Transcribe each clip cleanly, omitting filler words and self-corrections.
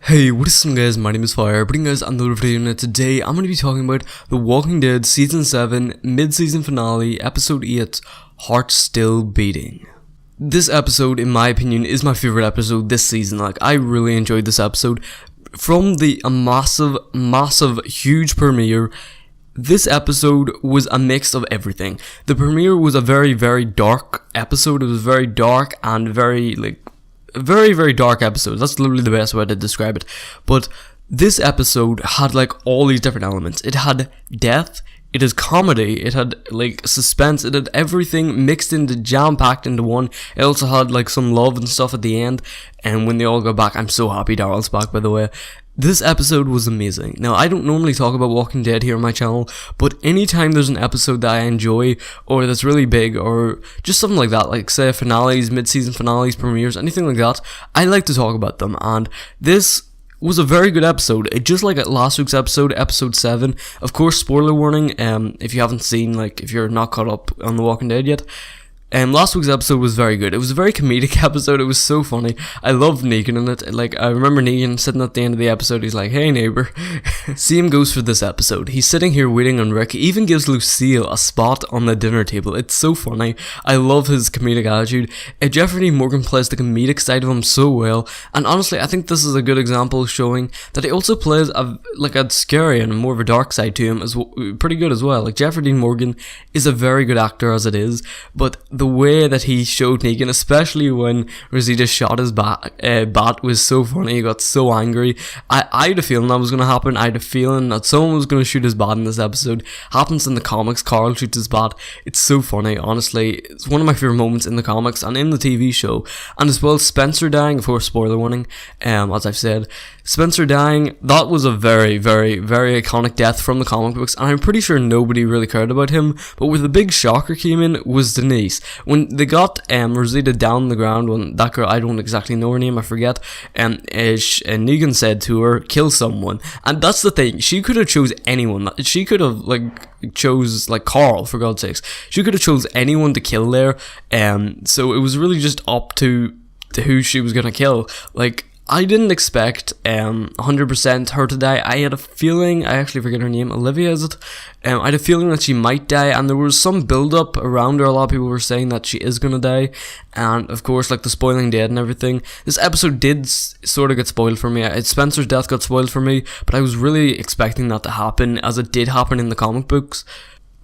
Hey, what is up guys, my name is Fire, bringing guys another video, and today I'm going to be talking about The Walking Dead Season 7, Mid-Season Finale, Episode 8, Heart Still Beating. This episode, in my opinion, is my favorite episode this season. I really enjoyed this episode. From the massive, huge premiere, this episode was a mix of everything. The premiere was a very, very dark episode. It was very dark and very dark episode. That's literally the best way to describe it. But this episode had all these different elements. It had death, it has comedy, it had suspense, it had everything mixed into, jam-packed into one. It also had some love and stuff at the end. And when they all go back, I'm so happy Daryl's back, by the way. This episode was amazing. Now, I don't normally talk about Walking Dead here on my channel, but anytime there's an episode that I enjoy, or that's really big, or just something like that, say finales, mid-season finales, premieres, anything like that, I like to talk about them, and this was a very good episode. Just like last week's episode, episode 7, of course, spoiler warning, if you haven't seen, if you're not caught up on The Walking Dead yet. Last week's episode was very good. It was a very comedic episode. It was so funny. I loved Negan in it. I remember Negan sitting at the end of the episode. He's like, "Hey neighbor." Same goes for this episode. He's sitting here waiting on Rick. He even gives Lucille a spot on the dinner table. It's so funny. I love his comedic attitude. Jeffrey Dean Morgan plays the comedic side of him so well. And honestly, I think this is a good example showing that he also plays a scary and more of a dark side to him as pretty good as well. Jeffrey Dean Morgan is a very good actor as it is, but the way that he showed Negan, especially when Rosita shot his bat, was so funny. He got so angry. I had a feeling that was going to happen. I had a feeling that someone was going to shoot his bat in this episode. Happens in the comics. Carl shoots his bat. It's so funny, honestly. It's one of my favorite moments in the comics and in the TV show. And as well, Spencer dying, of course, spoiler warning, as I've said. Spencer dying, that was a very, very, very iconic death from the comic books, and I'm pretty sure nobody really cared about him, but where the big shocker came in was Denise. When they got Rosita down the ground, when that girl, I don't exactly know her name, I forget, Negan said to her, "Kill someone," and that's the thing, she could have chose anyone. She could have, chose, Carl, for God's sakes. She could have chose anyone to kill there, so it was really just up to who she was gonna kill. I didn't expect 100% her to die. I had a feeling, I actually forget her name, Olivia is it? I had a feeling that she might die, and there was some build up around her. A lot of people were saying that she is gonna die, and of course the spoiling dead and everything. This episode did sort of get spoiled for me. Spencer's death got spoiled for me, but I was really expecting that to happen, as it did happen in the comic books.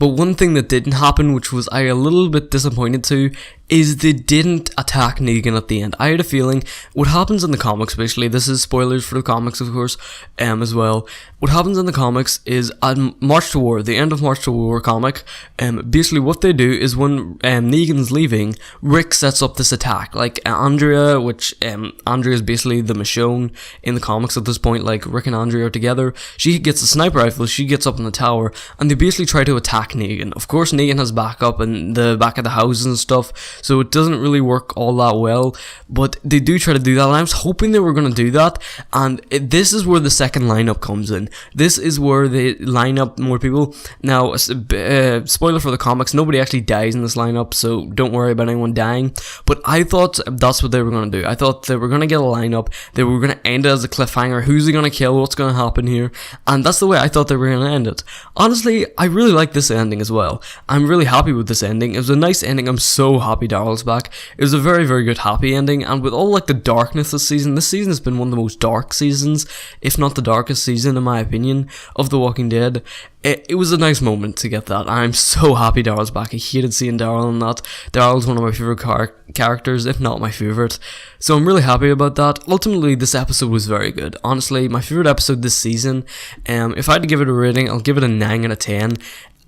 But one thing that didn't happen, which was I a little bit disappointed to, is they didn't attack Negan at the end. I had a feeling what happens in the comics, basically, this is spoilers for the comics, of course, as well. What happens in the comics is at March to War, the end of March to War comic, basically what they do is when Negan's leaving, Rick sets up this attack. Andrea, which Andrea is basically the Michonne in the comics at this point. Rick and Andrea are together. She gets a sniper rifle, she gets up in the tower, and they basically try to attack Negan. Of course, Negan has backup in the back of the houses and stuff, so it doesn't really work all that well, but they do try to do that, and I was hoping they were going to do that, and this is where the second lineup comes in. This is where they line up more people. Now, spoiler for the comics, nobody actually dies in this lineup, so don't worry about anyone dying, but I thought that's what they were going to do. I thought they were going to get a lineup, they were going to end it as a cliffhanger, who's he going to kill, what's going to happen here, and that's the way I thought they were going to end it. Honestly, I really like this ending as well. I'm really happy with this ending. It was a nice ending. I'm so happy Daryl's back. It was a very, very good happy ending, and with all the darkness this season has been one of the most dark seasons, if not the darkest season in my opinion, of The Walking Dead. It was a nice moment to get that. I'm so happy Daryl's back. I hated seeing Daryl in that. Daryl's one of my favorite characters, if not my favorite. So I'm really happy about that. Ultimately, this episode was very good. Honestly, my favorite episode this season. If I had to give it a rating, I'll give it a 9 out of 10.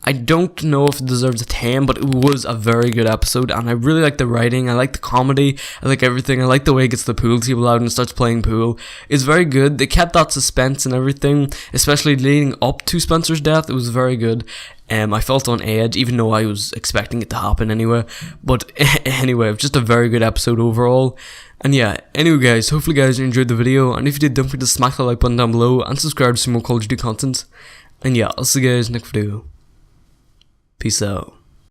I don't know if it deserves a 10, but it was a very good episode, and I really like the writing, I like the comedy, I like everything. I like the way he gets the pool table out and starts playing pool. It's very good. They kept that suspense and everything, especially leading up to Spencer's death. It was very good. I felt on edge, even though I was expecting it to happen anyway. But anyway, it was just a very good episode overall. And yeah, anyway guys, hopefully guys you enjoyed the video, and if you did, don't forget to smack the like button down below, and subscribe to see more Call of Duty content. And yeah, I'll see you guys next video. Peace out.